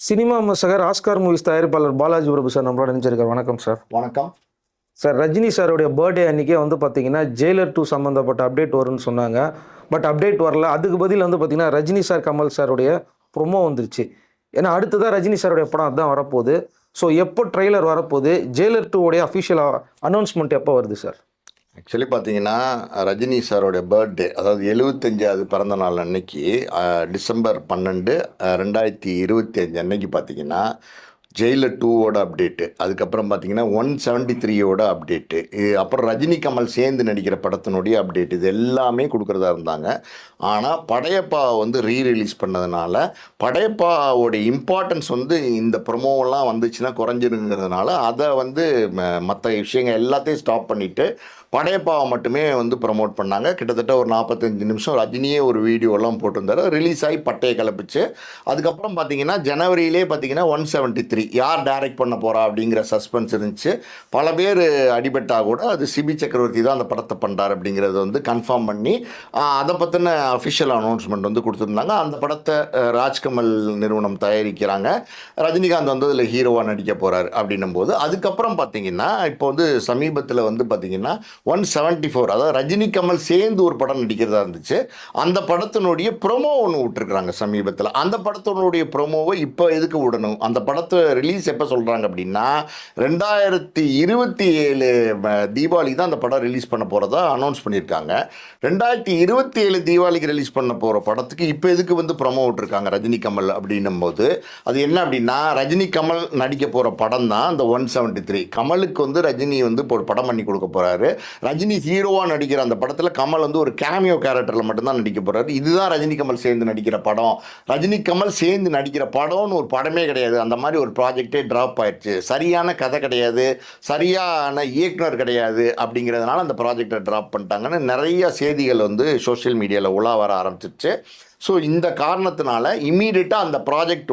Cinema விமர்சகர் Oscar movies தயாரிப்பாளர் பாலாஜி பிரபு sir நம்மளோட நினைச்சிருக்கார். வணக்கம் சார். வணக்கம் சார், ரஜினி சாருடைய பர்த்டே அன்றைக்கே பார்த்தீங்கன்னா ஜெயிலர் 2 சம்மந்தப்பட்ட அப்டேட் வரும்னு சொன்னாங்க. பட் அப்டேட் வரல. அதுக்கு பதில் பார்த்தீங்கன்னா ரஜினி சார் கமல் சாருடைய ப்ரொமோ வந்துருச்சு. ஏன்னா அடுத்ததான் ரஜினி சாருடைய படம் அதுதான் வரப்போகுது. ஸோ எப்போ ட்ரெய்லர் வரப்போகுது, ஜெயிலர் 2 உடைய அஃபிஷியல் அனௌன்ஸ்மெண்ட் எப்போ வருது சார்? ஆக்சுவலி பார்த்தீங்கன்னா ரஜினி சாரோடைய பர்த்டே, அதாவது 75வது பிறந்த நாள் அன்னைக்கு டிசம்பர் 12, 2025 அன்னைக்கு பார்த்தீங்கன்னா ஜெயிலர் 2வோட அப்டேட்டு, அதுக்கப்புறம் பார்த்தீங்கன்னா 173யோட அப்டேட்டு, அப்புறம் ரஜினி கமல் சேர்ந்து நடிக்கிற படத்தினுடைய அப்டேட், இது எல்லாமே கொடுக்குறதா இருந்தாங்க. ஆனால் படையப்பா ரீரிலீஸ் பண்ணதுனால படையப்பாவோடைய இம்பார்ட்டன்ஸ் இந்த ப்ரொமோவெல்லாம் வந்துச்சுன்னா குறைஞ்சிருங்கிறதுனால அதை மற்ற விஷயங்கள் எல்லாத்தையும் ஸ்டாப் பண்ணிவிட்டு படையப்பாவை மட்டுமே ப்ரமோட் பண்ணாங்க. கிட்டத்தட்ட ஒரு 45 நிமிஷம் ரஜினியே ஒரு வீடியோலாம் போட்டிருந்தாரு. ரிலீஸ் ஆகி பட்டையை கிளப்பிச்சு. அதுக்கப்புறம் பார்த்தீங்கன்னா ஜனவரியிலே பார்த்தீங்கன்னா 173 யார் டைரக்ட் பண்ண போகிறா அப்படிங்கிற சஸ்பென்ஸ் இருந்துச்சு. பல பேர் அடிபட்டா கூட அது சிபி சக்கரவர்த்தி தான் அந்த படத்தை பண்ணுறாரு அப்படிங்கிறது கன்ஃபார்ம் பண்ணி அதை பற்றின அஃபிஷியல் அனௌன்ஸ்மெண்ட் கொடுத்துருந்தாங்க. அந்த படத்தை ராஜ்கமல் நிறுவனம் தயாரிக்கிறாங்க. ரஜினிகாந்த் அதில் ஹீரோவாக நடிக்க போகிறார் அப்படின்னும் போது அதுக்கப்புறம் பார்த்தீங்கன்னா இப்போ சமீபத்தில் பார்த்தீங்கன்னா 174, அதாவது ரஜினி கமல் சேர்ந்து ஒரு படம் நடிக்கிறதா இருந்துச்சு. அந்த படத்தினுடைய ப்ரொமோ ஒன்று விட்டுருக்குறாங்க சமீபத்தில். அந்த படத்தினுடைய ப்ரொமோவை இப்போ எதுக்கு விடணும்? அந்த படத்தை ரிலீஸ் எப்போ சொல்கிறாங்க அப்படின்னா 2027 தீபாவளி தான் அந்த படம் ரிலீஸ் பண்ண போகிறதா அனௌன்ஸ் பண்ணியிருக்காங்க. 2027 தீபாவளிக்கு ரிலீஸ் பண்ண போகிற படத்துக்கு இப்போ எதுக்கு ப்ரொமோ விட்டுருக்காங்க ரஜினி கமல் அப்படின்னும் போது அது என்ன அப்படின்னா, ரஜினி கமல் நடிக்க போகிற படம் தான் அந்த 173. கமலுக்கு ரஜினி இப்போ ஒரு படம் பண்ணி கொடுக்க போகிறாரு. ரஜினி ஹீரோவாக நடிக்கிற அந்த படத்தில் கமல் ஒரு கேமியோ கேரக்டரில் மட்டும்தான் நடிக்க போகிறாரு. இதுதான் ரஜினி கமல் சேர்ந்து நடிக்கிற படம். ரஜினி கமல் சேர்ந்து நடிக்கிற படம்னு ஒரு படமே கிடையாது. அந்த மாதிரி ஒரு ப்ராஜெக்டே ட்ராப் ஆயிடுச்சு. சரியான கதை கிடையாது, சரியான இயக்குனர் கிடையாது. அப்படிங்கிறதுனால அந்த ப்ராஜெக்டை ட்ராப் பண்ணிட்டாங்கன்னு நிறைய செய்திகள் சோஷியல் மீடியாவில் உலா வர ஆரம்பிச்சிருச்சு. ஸோ இந்த காரணத்தினால இம்மீடியட்டாக அந்த ப்ராஜெக்ட்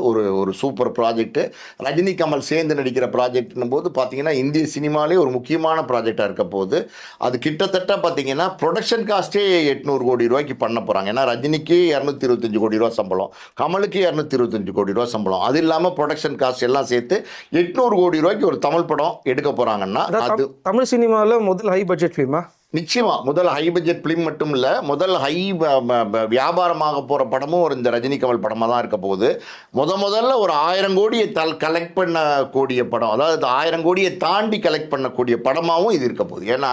ஒரு சூப்பர் ப்ராஜெக்ட்டு. ரஜினி கமல் சேர்ந்து நடிக்கிற ப்ராஜெக்ட்னும் போது பார்த்தீங்கன்னா இந்திய சினிமாலே ஒரு முக்கியமான ப்ராஜெக்டாக இருக்க போது. அது கிட்டத்தட்ட பார்த்தீங்கன்னா ப்ரொடக்ஷன் காஸ்ட்டே 800 கோடி ரூபாய்க்கு பண்ண போகிறாங்க. ஏன்னா ரஜினிக்கு 225 கோடி ரூபா சம்பளம், கமலுக்கு 225 கோடி ரூபா சம்பளம், அது இல்லாமல் ப்ரொடக்ஷன் காஸ்ட் எல்லாம் சேர்த்து 800 கோடி ரூபாய்க்கு ஒரு தமிழ் படம் எடுக்க போகிறாங்கன்னா அது தமிழ் சினிமாவில் முதல் ஹை பட்ஜெட் ஃபிலிமா? நிச்சயமாக முதல் ஹை பட்ஜெட் ஃபிலிம் மட்டும் இல்லை, முதல் ஹை வியாபாரமாக போகிற படமும் இந்த ரஜினி கமல் படமாக தான் இருக்க போகுது. முதல்ல ஒரு 1000 கோடியை கலெக்ட் பண்ணக்கூடிய படம், அதாவது 1000 கோடியை தாண்டி கலெக்ட் பண்ணக்கூடிய படமாகவும் இது இருக்க போகுது. ஏன்னா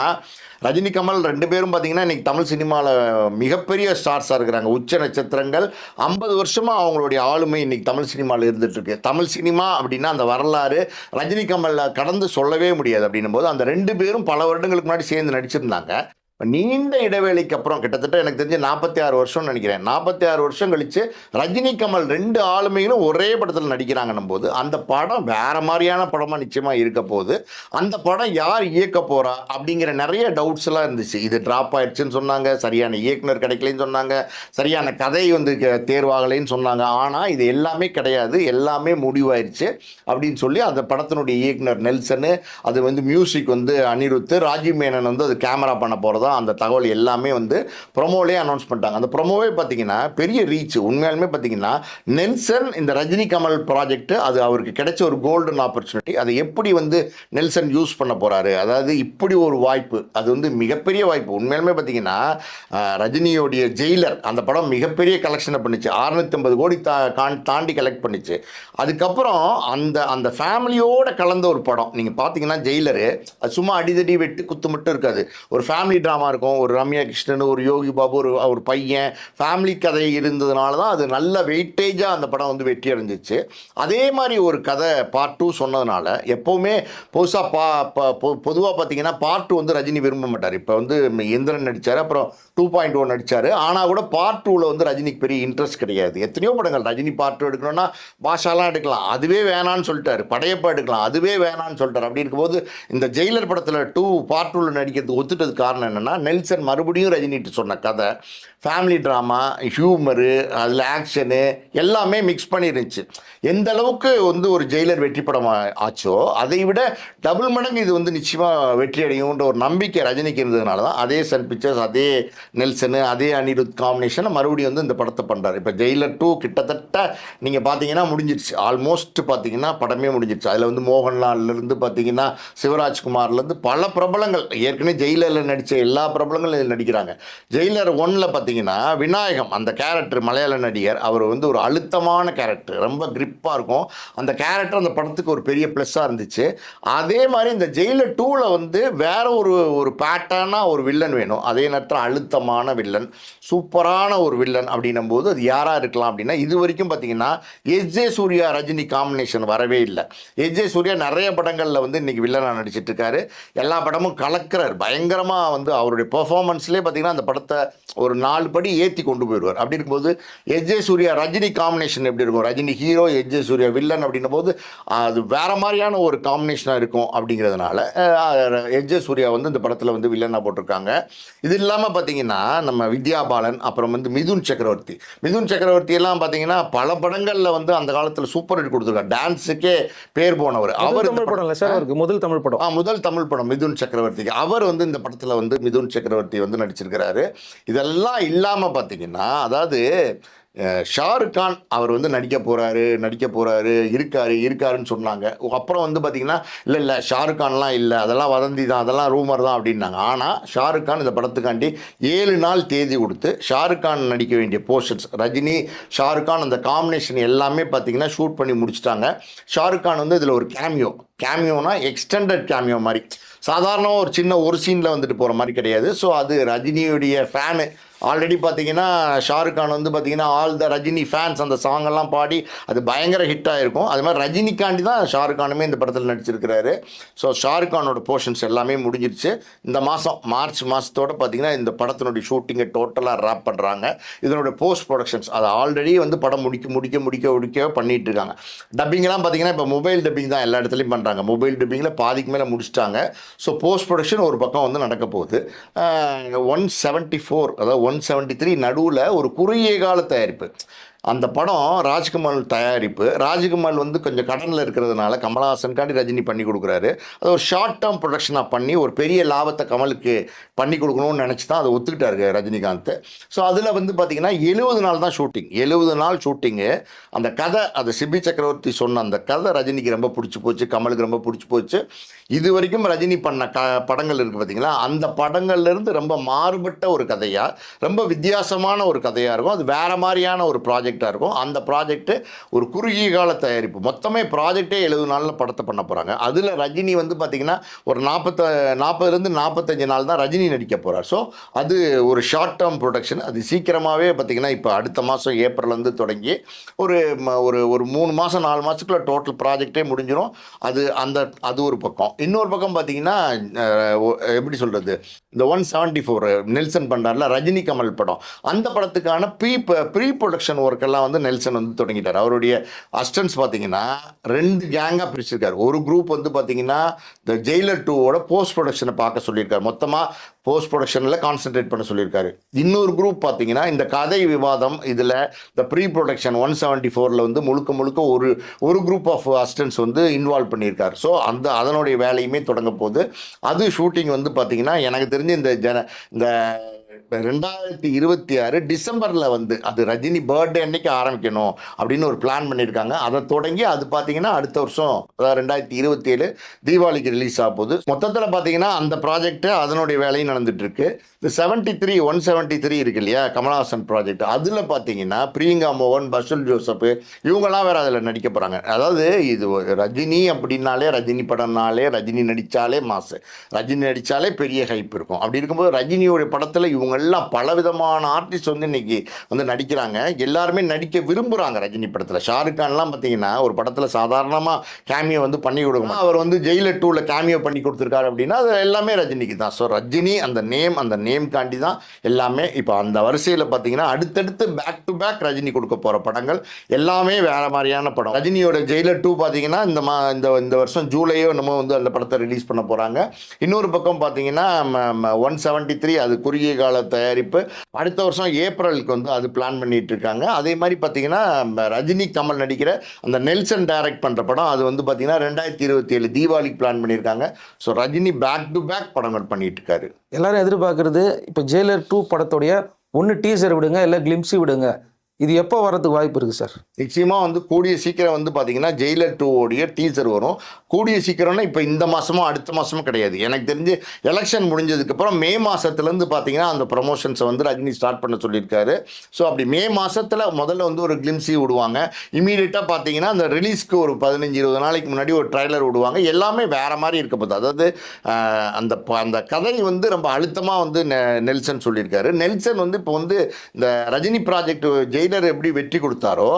ரஜினி கமல் 2 பேரும் பார்த்தீங்கன்னா இன்றைக்கி தமிழ் சினிமாவில் மிகப்பெரிய ஸ்டார்ஸாக இருக்கிறாங்க, உச்ச நட்சத்திரங்கள். 50 வருஷமாக அவங்களுடைய ஆளுமை இன்றைக்கி தமிழ் சினிமாவில் இருந்துகிட்ருக்கு. தமிழ் சினிமா அப்படின்னா அந்த வரலாறு ரஜினி கமலில் கடந்து சொல்லவே முடியாது. அப்படின்னும் போது அந்த 2 பேரும் பல வருடங்களுக்கு முன்னாடி சேர்ந்து நடிச்சிருந்தாங்க. நீண்ட இடைவேளைக்கு அப்புறம் கிட்டத்தட்ட எனக்கு தெரிஞ்சு 46 வருஷம்னு நினைக்கிறேன். 46 வருஷம் கழித்து ரஜினி கமல் 2 ஆளுமைகளும் ஒரே படத்தில் நடிக்கிறாங்கன்னும் போது அந்த படம் வேறு மாதிரியான படமாக நிச்சயமாக இருக்க போகுது. அந்த படம் யார் இயக்க போகிறா அப்படிங்கிற நிறைய டவுட்ஸ்லாம் இருந்துச்சு. இது ட்ராப் ஆயிடுச்சுன்னு சொன்னாங்க, சரியான இயக்குனர் கிடைக்கலன்னு சொன்னாங்க, சரியான கதை தேர்வாகலைன்னு சொன்னாங்க. ஆனால் இது எல்லாமே கிடையாது, எல்லாமே முடிவாயிடுச்சு அப்படின்னு சொல்லி அந்த படத்தினுடைய இயக்குனர் நெல்சனு, அது மியூசிக் அனிருத், ராஜீவ் மேனன் அது கேமரா பண்ண போகிறதா அந்த தகவல் எல்லாமே ப்ரொமோலே அனௌன்ஸ் பண்ணிட்டாங்க. அந்த ப்ரொமோவே பார்த்தீங்கன்னா பெரிய ரீச். உண்மையாலுமே பார்த்தீங்கன்னா நெல்சன் இந்த ரஜினி கமல் ப்ராஜெக்ட் அது அவருக்கு கிடைச்ச ஒரு கோல்டன் ஆப்பர்ச்சுனிட்டி. அதை எப்படி நெல்சன் யூஸ் பண்ண போகிறாரு, அதாவது இப்படி ஒரு வாய்ப்பு, அது மிகப்பெரிய வாய்ப்பு. உண்மையாலுமே பார்த்தீங்கன்னா ரஜினியோடைய ஜெயிலர் அந்த படம் மிகப்பெரிய கலெக்ஷனை பண்ணிச்சு, 650 கோடி தாண்டி கலெக்ட் பண்ணிச்சு. அதுக்கப்புறம் அந்த ஃபேமிலியோட கலந்த ஒரு படம். நீங்கள் பார்த்தீங்கன்னா ஜெயிலரு அது சும்மா அடிதடி வெட்டு குத்து மட்டும் இருக்காது, ஒரு ஃபேமிலி ட்ராமா இருக்கும். ஒரு ரம்யா கிருஷ்ணன், ஒரு யோகி பாபு, ஒரு பையன், ஃபேமிலி கதை இருந்ததுனால தான் அது நல்ல வெயிட்டேஜாக அந்த படம் வெற்றி அடைஞ்சிச்சு. அதே மாதிரி ஒரு கதை பார்ட் 2 சொன்னதுனால எப்போவுமே பொதுவாக பார்த்தீங்கன்னா பார்ட் 2 ரஜினி விரும்ப மாட்டார். இப்போ எந்திரன் நடித்தார், அப்புறம் 2.0 நடித்தார். ஆனால் கூட பார்ட் 2ல் ரஜினிக்கு பெரிய இன்ட்ரெஸ்ட் கிடையாது. எத்தனையோ படங்கள் ரஜினி பார்ட் 2 எடுக்கணும்னா பாஷாலாம் எடுக்கலாம், அதுவே வேணான்னு சொல்லிட்டாரு. படையப்பா எடுக்கலாம், அதுவே வேணான்னு சொல்லிட்டார். அப்படி இருக்கும்போது இந்த ஜெயிலர் படத்தில் பார்ட் 2ல் நடிக்கிறதுக்கு ஒத்துட்டது காரணம் என்னென்னா பண்ணார்னா, நெல்சன் மறுபடியும் ரஜினிகிட்ட சொன்ன கதை, ஃபேமிலி ட்ராமா, ஹியூமரு, அதில் ஆக்ஷனு எல்லாமே மிக்ஸ் பண்ணிருந்துச்சு. எந்த அளவுக்கு வந்து ஒரு ஜெயிலர் வெற்றி படம் ஆச்சோ அதை விட டபுள் மடங்கு இது வந்து நிச்சயமாக வெற்றி அடையும்ன்ற ஒரு நம்பிக்கை ரஜினிக்கு இருந்ததுனால தான் அதே சன் பிக்சர்ஸ், அதே நெல்சனு, அதே அனிருத் காம்பினேஷனை மறுபடியும் வந்து இந்த படத்தை பண்ணுறாரு. இப்போ ஜெயிலர் 2 கிட்டத்தட்ட நீங்கள் பார்த்தீங்கன்னா முடிஞ்சிருச்சு. ஆல்மோஸ்ட் பார்த்தீங்கன்னா படமே முடிஞ்சிருச்சு. அதில் வந்து மோகன்லால்லேருந்து பார்த்தீங்கன்னா சிவராஜ்குமார்லேருந்து பல பிரபலங்கள், ஏற்கனவே ஜெயிலரில் நடித்த எல்லா பிரபலங்களும் இதில் நடிக்கிறாங்க. ஜெயிலர் 1ல் பார்த்தீங்கன்னா விநாயகம் அந்த கேரக்டர், மலையாள நடிகர், அவர் வந்து ஒரு அழுத்தமான கேரக்டர், ரொம்ப கிரிப்பாக இருக்கும். அந்த கேரக்டர் அந்த படத்துக்கு ஒரு பெரிய ப்ளஸ்ஸாக இருந்துச்சு. அதே மாதிரி இந்த ஜெயிலர் 2ல் வந்து வேற ஒரு பேட்டர்னாக ஒரு வில்லன் வேணும், அதே நேரத்தில் அழுத்தமான வில்லன், சூப்பரான ஒரு வில்லன் அப்படின்னும் போது அது யாராக இருக்கலாம் அப்படின்னா, இது வரைக்கும் பார்த்தீங்கன்னா எஸ்.ஜே. சூர்யா ரஜினி காம்பினேஷன் வரவே இல்லை. எஸ்.ஜே. சூர்யா நிறைய படங்களில் வந்து இன்னைக்கு வில்லனாக நடிச்சிட்டு இருக்காரு. எல்லா படமும் கலக்கிறார் பயங்கரமாக. வந்து அவருடைய பெர்ஃபார்மன்ஸ்லேயே பார்த்தீங்கன்னா அந்த படத்தை ஒரு 4 படி ஏற்றி கொண்டு போயிடுவார். அப்படி இருக்கும்போது எஸ்.ஜே. சூர்யா ரஜினி காம்பினேஷன் எப்படி இருக்கும், ரஜினி ஹீரோ, எஸ்.ஜே. சூர்யா வில்லன் அப்படின்னும் போது அது வேற மாதிரியான ஒரு காம்பினேஷனாக இருக்கும். அப்படிங்கிறதுனால எஸ்.ஜே. சூர்யா வந்து இந்த படத்தில் வந்து வில்லனாக போட்டிருக்காங்க. இது இல்லாமல் பார்த்தீங்கன்னா நம்ம வித்யா பாலன், அப்புறம் வந்து மிதுன் சக்கரவர்த்தி எல்லாம் பார்த்தீங்கன்னா பல படங்களில் வந்து அந்த காலத்தில் சூப்பர் ஹிட் கொடுத்துருக்காரு. டான்ஸுக்கே பேர் போனவர் அவர். தமிழ் படம் இல்லை சார் அவருக்கு, முதல் தமிழ் படம். முதல் தமிழ் படம் மிதுன் சக்கரவர்த்திக்கு. அவர் வந்து இந்த படத்தில் வந்து மிதுன் சக்கரவர்த்தி வந்து நடிச்சிருக்கிறாரு. இதெல்லாம் இல்லாமல் பார்த்தீங்கன்னா, அதாவது ஷாருக் கான் அவர் வந்து நடிக்க போகிறாரு இருக்காருன்னு சொன்னாங்க. அப்புறம் வந்து பார்த்திங்கன்னா இல்லை ஷாருக் கான்லாம் இல்லை, அதெல்லாம் வதந்தி தான், அதெல்லாம் ரூமர் தான் அப்படின்னாங்க. ஆனால் ஷாருக் கான் இந்த படத்துக்காண்டி 7 நாள் தேதி கொடுத்து ஷாருக் கான் நடிக்க வேண்டிய போர்ஷன்ஸ், ரஜினி ஷாருக் கான் அந்த காம்பினேஷன் எல்லாமே பார்த்திங்கன்னா ஷூட் பண்ணி முடிச்சிட்டாங்க. ஷாருக் கான் வந்து இதில் ஒரு கேமியோனா எக்ஸ்டெண்டட் கேமியோ மாதிரி, சாதாரணமாக ஒரு சின்ன ஒரு சீனில் வந்துட்டு போகிற மாதிரி கிடையாது. ஸோ அது ரஜினியுடைய ஃபேனு. ஆல்ரெடி பார்த்தீங்கன்னா ஷாருக் கான் வந்து பார்த்தீங்கன்னா ஆல் த ரஜினி ஃபேன்ஸ் அந்த சாங்கெல்லாம் பாடி அது பயங்கர ஹிட் ஆகிருக்கும். அது மாதிரி ரஜினிகாண்டி தான் ஷாருக் கானுமே இந்த படத்தில் நடிச்சிருக்கிறாரு. ஸோ ஷாருக் கானோட போர்ஷன்ஸ் எல்லாமே முடிஞ்சிருச்சு. இந்த மாதம் மார்ச் மாதத்தோடு பார்த்தீங்கன்னா இந்த படத்தினுடைய ஷூட்டிங்கை டோட்டலாக ரேப் பண்ணுறாங்க. இதனுடைய போஸ்ட் ப்ரொடக்ஷன்ஸ் அது ஆல்ரெடி வந்து படம் முடிக்க பண்ணிகிட்டு இருக்காங்க. டப்பிங்லாம் பார்த்தீங்கன்னா இப்போ மொபைல் டப்பிங் தான் எல்லா இடத்துலையும் பண்ணுறாங்க. மொபைல் டப்பிங்கில் பாதிக்கு மேலே முடிச்சிட்டாங்க. ஸோ போஸ்ட் ப்ரொடக்ஷன் ஒரு பக்கம் வந்து நடக்க போகுது. 174 அதாவது 173 நடுவில் ஒரு குறுகிய கால தயாரிப்பு. அந்த படம் ராஜ்கமல் தயாரிப்பு. ராஜ்கமல் வந்து கொஞ்சம் கடனில் இருக்கிறதுனால கமலஹாசனுக்காண்டி ரஜினி பண்ணி கொடுக்குறாரு. அது ஒரு ஷார்ட் டேர்ம் ப்ரொடக்ஷனாக பண்ணி ஒரு பெரிய லாபத்தை கமலுக்கு பண்ணி கொடுக்கணும்னு நினச்சி தான் அதை ஒத்துக்கிட்டாரு ரஜினிகாந்த். ஸோ அதில் வந்து பார்த்திங்கன்னா 70 நாள் தான் ஷூட்டிங். 70 நாள் ஷூட்டிங்கு. அந்த கதை, அது சிபி சக்கரவர்த்தி சொன்ன அந்த கதை ரஜினிக்கு ரொம்ப பிடிச்சி போச்சு, கமலுக்கு ரொம்ப பிடிச்சி போச்சு. இது வரைக்கும் ரஜினி பண்ண படங்கள் இருக்குது பார்த்திங்களா, அந்த படங்கள்லேருந்து ரொம்ப மாறுபட்ட ஒரு கதையாக, ரொம்ப வித்தியாசமான ஒரு கதையாக இருக்கும். அது வேறு மாதிரியான ஒரு ப்ராஜெக்டாக இருக்கும். அந்த ப்ராஜெக்ட்டு ஒரு குறுகிய கால தயாரிப்பு. மொத்தமே ப்ராஜெக்டே 70 நாளில் படத்தை பண்ண போகிறாங்க. அதில் ரஜினி வந்து பார்த்திங்கன்னா ஒரு 40 45 நாள் தான் ரஜினி நடிக்க போகிறார். ஸோ அது ஒரு ஷார்ட் டேர்ம் ப்ரொடக்ஷன். அது சீக்கிரமாகவே பார்த்திங்கன்னா இப்போ அடுத்த மாதம் ஏப்ரல்லேருந்து தொடங்கி ஒரு 3 மாதம் 4 மாதத்துக்குள்ள டோட்டல் ப்ராஜெக்டே முடிஞ்சிடும். அது ஒரு பக்கம். இன்னொரு பக்கம் பார்த்தீங்கன்னா எப்படி சொல்கிறது, இந்த 174 நெல்சன் பண்ணுறாருல ரஜினி கமல் படம், அந்த படத்துக்கான ப்ரீ ப்ரொடக்ஷன் ஒர்க்கெல்லாம் வந்து நெல்சன் வந்து தொடங்கிட்டார். அவருடைய அசிஸ்டன்ஸ் பார்த்தீங்கன்னா 2 கேங்காக பிரிச்சிருக்காரு. ஒரு குரூப் வந்து பார்த்தீங்கன்னா இந்த ஜெயிலர் 2வோட போஸ்ட் ப்ரொடக்ஷனை பார்க்க சொல்லியிருக்காரு. மொத்தமாக போஸ்ட் ப்ரொடக்ஷனில் கான்சென்ட்ரேட் பண்ண சொல்லியிருக்காரு. இன்னொரு குரூப் பார்த்தீங்கன்னா இந்த கதை விவாதம் இதில் இந்த ப்ரீ ப்ரொடக்ஷன் 174ல் வந்து முழுக்க ஒரு குரூப் ஆஃப் அசிஸ்டன்ஸ் வந்து இன்வால்வ் பண்ணியிருக்காரு. ஸோ அதனுடைய வேலையுமே தொடங்க போகுது. அது ஷூட்டிங் வந்து பார்த்தீங்கன்னா எனக்கு தெரிஞ்சு இந்த 2026 டிசம்பரில் வந்து அது ரஜினி பர்த்டே அன்னைக்கு ஆரம்பிக்கணும் அப்படின்னு ஒரு பிளான் பண்ணியிருக்காங்க. அதை தொடங்கி அது பார்த்தீங்கன்னா அடுத்த வருஷம், அதாவது 2027 தீபாவளிக்கு ரிலீஸ் ஆக போகுது. மொத்தத்தில் பார்த்தீங்கன்னா அந்த ப்ராஜெக்ட் அதனுடைய வேலையும் நடந்துட்டு இருக்கு. இந்த 173 இருக்கு இல்லையா, கமலஹாசன் ப்ராஜெக்ட், அதில் பார்த்தீங்கன்னா பிரியங்கா மோகன், பசுல் ஜோசப் இவங்கெல்லாம் வேறு அதில் நடிக்க போகிறாங்க. அதாவது இது ரஜினி அப்படின்னாலே, ரஜினி படம்னாலே, ரஜினி நடித்தாலே மாசு, ரஜினி நடித்தாலே பெரிய ஹைப் இருக்கும். அப்படி இருக்கும்போது ரஜினியோடைய படத்தில் இவங்க எல்லாம் பலவிதமான ஆர்டிஸ்ட் வந்து இன்னைக்கு வந்து நடிக்கிறாங்க. எல்லாருமே நடிக்க விரும்புகிறாங்க ரஜினி படத்தில். ஷாருக் கான்லாம் பார்த்தீங்கன்னா ஒரு படத்தில் சாதாரணமாக கேமியோ வந்து பண்ணி கொடுக்கணும். அவர் வந்து ஜெயிலர் 2ல கேமியோ பண்ணி கொடுத்துருக்காரு அப்படின்னா அது எல்லாமே ரஜினிக்கு தான். ஸோ ரஜினி அந்த நேம் காண்டி தான் எல்லாமே. இப்போ அந்த வரிசையில் பார்த்தீங்கன்னா அடுத்தடுத்து பேக் டு பேக் ரஜினி கொடுக்க போகிற படங்கள் எல்லாமே வேற மாதிரியான படம். ரஜினியோட ஜெயிலர் 2 பார்த்தீங்கன்னா இந்த வருஷம் ஜூலையோ என்னமோ வந்து அந்த படத்தை ரிலீஸ் பண்ண போகிறாங்க. இன்னொரு பக்கம் பார்த்தீங்கன்னா 173 அது குறுகிய கால தயாரிப்பு. அடுத்த வருஷம் ஏப்ரலுக்கு வந்து அது பிளான் பண்ணிட்டு இருக்காங்க. அதே மாதிரி பார்த்தீங்கன்னா ரஜினி கமல் நடிக்கிற அந்த நெல்சன் டைரக்ட் பண்ணுற படம் அது வந்து பார்த்தீங்கன்னா 2027 தீபாவளிக்கு பிளான் பண்ணியிருக்காங்க. So Rajini back to back படங்கள் பண்ணிட்டு இருக்காரு. எல்லாரும் எதிர்பார்க்கறது இப்போ ஜெயிலர் 2 படத்துடைய ஒன்று டீசர் விடுங்க இல்லை கிளிம்ஸி விடுங்க, இது எப்போ வரதுக்கு வாய்ப்பு இருக்குது சார்? நிச்சயமாக வந்து கூடிய சீக்கிரம் வந்து பார்த்தீங்கன்னா ஜெயிலர் 2 டீசர் வரும். கூடிய சீக்கிரம்னா இப்போ இந்த மாதமும் அடுத்த மாதமும் கிடையாது. எனக்கு தெரிஞ்சு எலெக்ஷன் முடிஞ்சதுக்கப்புறம் மே மாதத்துலேருந்து பார்த்தீங்கன்னா அந்த ப்ரமோஷன்ஸை வந்து ரஜினி ஸ்டார்ட் பண்ண சொல்லியிருக்காரு. ஸோ அப்படி மே மாதத்தில் முதல்ல வந்து ஒரு கிளிம்ஸி விடுவாங்க. இமீடியட்டாக பார்த்தீங்கன்னா அந்த ரிலீஸ்க்கு ஒரு 15-20 நாளைக்கு முன்னாடி ஒரு ட்ரைலர் விடுவாங்க. எல்லாமே வேறு மாதிரி இருக்க போகுது. அதாவது அந்த கதை வந்து ரொம்ப அழுத்தமாக வந்து நெல்சன் சொல்லியிருக்காரு. நெல்சன் வந்து இப்போ வந்து இந்த ரஜினி ப்ராஜெக்ட் ஜெயிலர் எப்படி வெற்றி கொடுத்தாரோ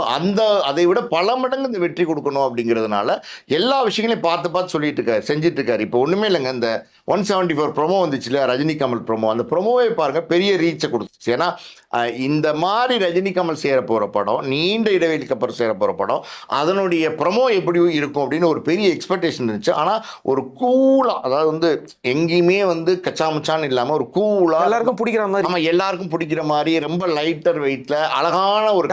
அதை விட பல மடங்கு இந்த வெற்றி கொடுக்கணும் அப்படிங்கிறதுனால எல்லா விஷயங்களையும் பார்த்து சொல்லிட்டு இருக்காரு, செஞ்சுட்டு இருக்காரு. இப்போ ஒன்றுமே இல்லைங்க, இந்த 174 ப்ரோமோ வந்துச்சு இல்லையா, ரஜினி கமல் ப்ரோமோ, அந்த ப்ரோமோவே பாருங்க பெரிய ரீச்சை கொடுத்துச்சு. ஏன்னா இந்த மாதிரி ரஜினி கமல் சேர போகிற படம், நீண்ட இடைவெளிக்கு அப்புறம் சேர போகிற படம், அதனுடைய ப்ரோமோ எப்படி இருக்கும் அப்படின்னு ஒரு பெரிய எக்ஸ்பெக்டேஷன் இருந்துச்சு. ஆனால் ஒரு கூலாக, அதாவது வந்து எங்கேயுமே வந்து கச்சாமுச்சான்னு இல்லாமல் ஒரு கூலாக எல்லாருக்கும் பிடிக்கிற மாதிரி, ஆமாம் எல்லாருக்கும் பிடிக்கிற மாதிரி ரொம்ப லைட்டர் வெயிட்டில் அழகான ஒரு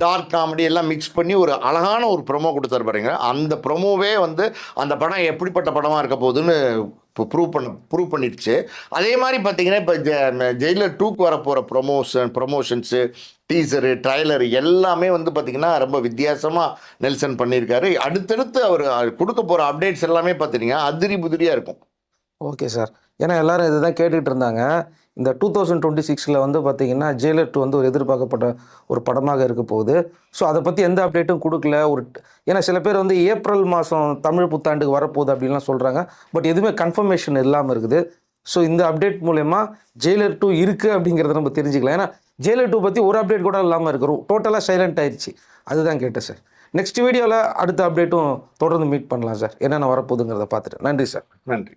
டார்க் காமெடி எல்லாம் மிக்ஸ் பண்ணி ஒரு அழகான ஒரு ப்ரோமோ கொடுத்தாரு பாருங்க. அந்த ப்ரோமோவே வந்து அந்த படம் எப்படிப்பட்ட படமாக இருக்க போகுதுன்னு இப்போ ப்ரூவ் பண்ணிடுச்சு. அதே மாதிரி பார்த்தீங்கன்னா இப்போ ஜெயிலர் 2க்கு வரப்போகிற ப்ரொமோஷன்ஸு, டீசரு, ட்ரைலரு எல்லாமே வந்து பார்த்திங்கன்னா ரொம்ப வித்தியாசமாக நெல்சன் பண்ணியிருக்காரு. அடுத்தடுத்து அவர் கொடுக்க போகிற அப்டேட்ஸ் எல்லாமே பார்த்தீங்கன்னா அதிரி புதிரியாக இருக்கும். Okay sir. ஏன்னா எல்லாரும் இதை தான் கேட்டுக்கிட்டு இருந்தாங்க. இந்த 2026 வந்து பார்த்தீங்கன்னா ஜெயிலர் 2 வந்து ஒரு எதிர்பார்க்கப்பட்ட ஒரு படமாக இருக்க போகுது. ஸோ அதை பற்றி எந்த அப்டேட்டும் கொடுக்கல. ஏன்னா சில பேர் வந்து ஏப்ரல் மாதம் தமிழ் புத்தாண்டுக்கு வரப்போகுது அப்படின்லாம் சொல்கிறாங்க. பட் எதுவுமே கன்ஃபர்மேஷன் இல்லாமல் இருக்குது. ஸோ இந்த அப்டேட் மூலயமா ஜெயிலர் 2 இருக்குது அப்படிங்கிறத நம்ம தெரிஞ்சுக்கலாம். ஏன்னா ஜெயிலர் 2 பற்றி ஒரு அப்டேட் கூட இல்லாமல் இருக்கிறோம், டோட்டலாக சைலண்ட் ஆயிடுச்சு. அதுதான் கேட்டேன் சார். நெக்ஸ்ட் வீடியோவில் அடுத்த அப்டேட்டும் தொடர்ந்து மீட் பண்ணலாம் சார், என்னென்ன வரப்போகுதுங்கிறத பார்த்துட்டு. நன்றி சார். நன்றி.